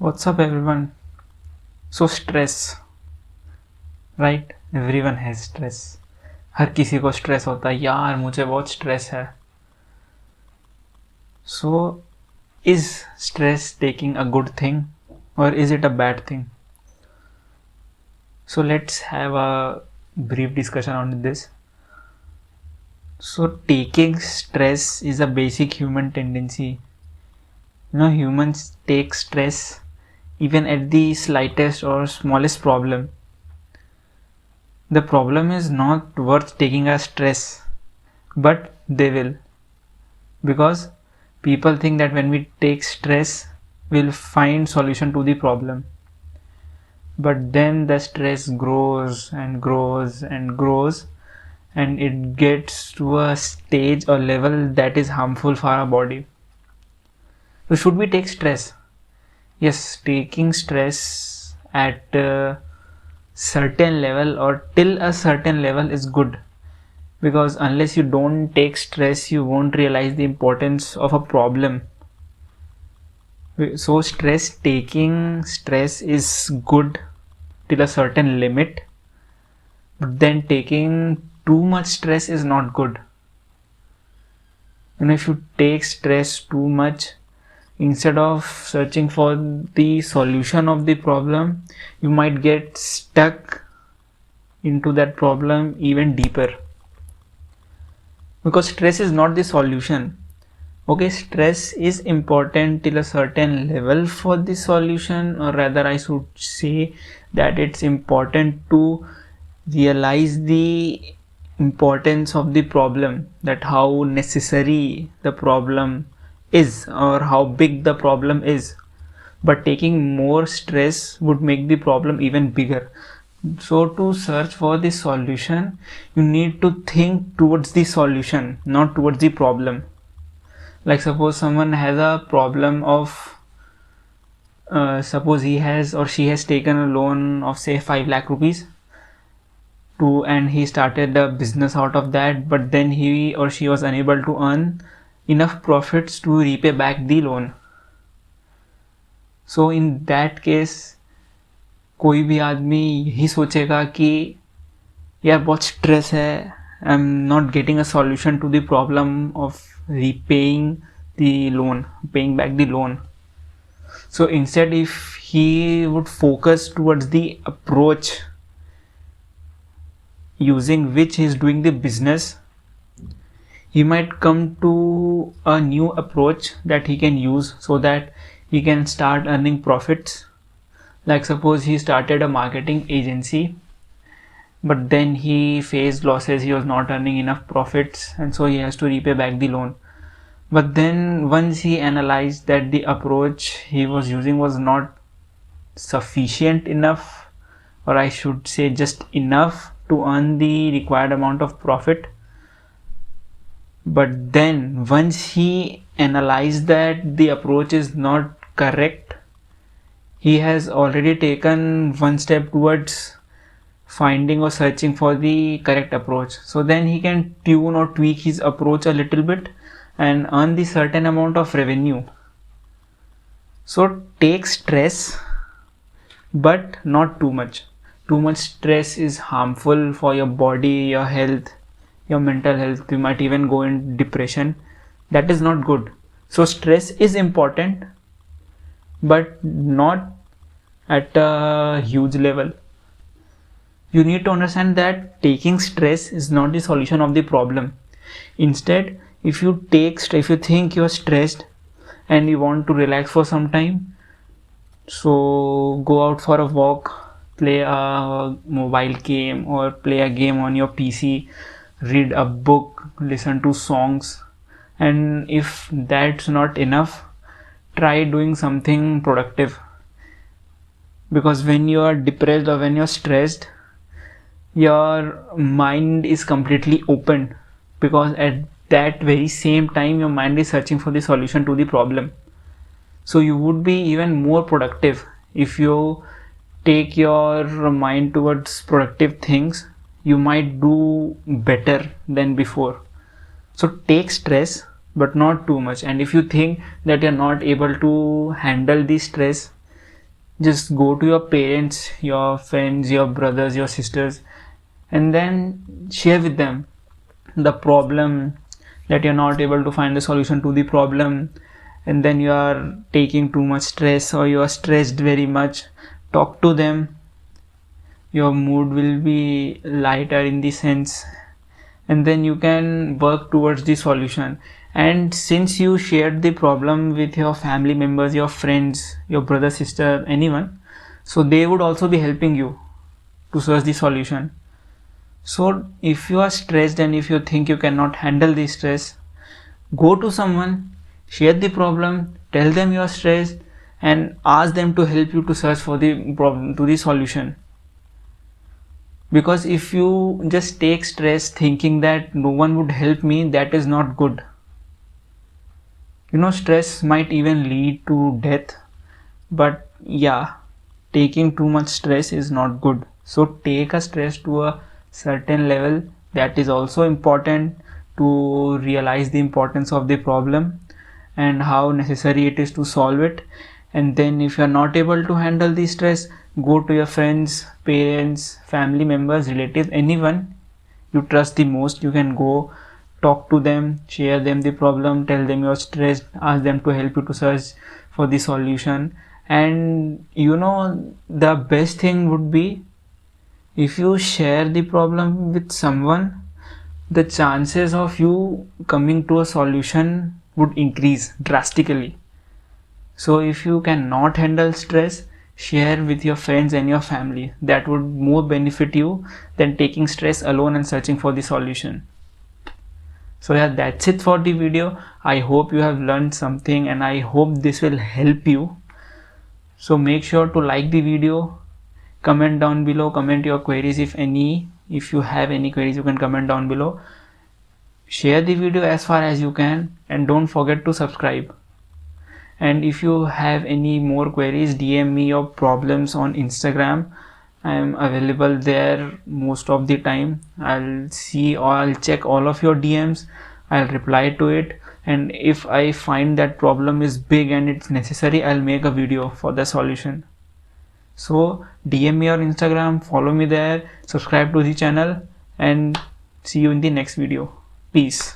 What's up everyone? So stress, right? Everyone has stress. हर किसी को stress होता है यार मुझे बहुत stress है. So is stress taking a good thing or is it a bad thing? So let's have a brief discussion on this. So taking stress is a basic human tendency. Humans take stress even at the slightest or smallest problem. The problem is not worth taking as stress, but they will. Because people think that when we take stress, we'll find solution to the problem. But then the stress grows and grows and grows, and it gets to a stage or level that is harmful for our body. So should we take stress? Yes, taking stress at a certain level or till a certain level is good, because unless you don't take stress you won't realize the importance of a problem. So taking stress is good till a certain limit, but then taking too much stress is not good. And if you take stress too much, instead of searching for the solution of the problem, you might get stuck into that problem even deeper. Because stress is not the solution. Okay, stress is important till a certain level for the solution, or rather I should say that it's important to realize the importance of the problem, that how necessary the problem is or how big the problem is. But taking more stress would make the problem even bigger. So to search for the solution, you need to think towards the solution, not towards the problem. Like suppose someone has a problem of suppose he has or she has taken a loan of say 5 lakh rupees and he started a business out of that, but then he or she was unable to earn enough profits to repay back the loan. So in that case कोई भी आदमी यही सोचेगा कि यार बहुत stress है, I am not getting a solution to the problem of repaying the loan, paying back the loan. So instead, if he would focus towards the approach using which he is doing the business, he might come to a new approach that he can use so that he can start earning profits. Like suppose he started a marketing agency, but then he faced losses, he was not earning enough profits, and so he has to repay back the loan. But then once he analyzed that the approach he was using was not sufficient enough, or I should say just enough to earn the required amount of profit, but then once he analyzed that the approach is not correct, he has already taken one step towards finding or searching for the correct approach. So then he can tune or tweak his approach a little bit and earn the certain amount of revenue. So take stress, but not too much. Too much stress is harmful for your body, your health, your mental health. You might even go in depression. That is not good. So stress is important, but not at a huge level. You need to understand that taking stress is not the solution of the problem. Instead, if you think you are stressed and you want to relax for some time, so go out for a walk, play a mobile game or play a game on your PC, read a book, listen to songs, and if that's not enough, try doing something productive. Because when you are depressed or when you're stressed, your mind is completely open, because at that very same time your mind is searching for the solution to the problem. So you would be even more productive if you take your mind towards productive things. You might do better than before. So take stress, but not too much. And if you think that you're not able to handle the stress, just go to your parents, your friends, your brothers, your sisters, and then share with them the problem, that you're not able to find the solution to the problem, and then you are taking too much stress or you are stressed very much. Talk to them, your mood will be lighter in the sense, and then you can work towards the solution. And since you shared the problem with your family members, your friends, your brother, sister, anyone, so they would also be helping you to search the solution. So if you are stressed and if you think you cannot handle the stress, go to someone, share the problem, tell them you are stressed, and ask them to help you to search for the problem, to the solution. Because if you just take stress thinking that no one would help me, that is not good. Stress might even lead to death, but yeah, taking too much stress is not good. So take a stress to a certain level. That is also important to realize the importance of the problem and how necessary it is to solve it. And then if you are not able to handle the stress, go to your friends, parents, family members, relatives, anyone you trust the most. You can go talk to them, share them the problem, tell them you're stressed, ask them to help you to search for the solution. And the best thing would be, if you share the problem with someone, the chances of you coming to a solution would increase drastically. So if you cannot handle stress, share with your friends and your family. That would more benefit you than taking stress alone and searching for the solution. So yeah, that's it for the video. I hope you have learned something and I hope this will help you. So make sure to like the video, comment down below, comment your queries if any. If you have any queries, you can comment down below. Share the video as far as you can and don't forget to subscribe. And if you have any more queries, DM me your problems on Instagram. I am available there most of the time. I'll check all of your DMs. I'll reply to it. And if I find that problem is big and it's necessary, I'll make a video for the solution. So DM me on Instagram, follow me there, subscribe to the channel, and see you in the next video. Peace.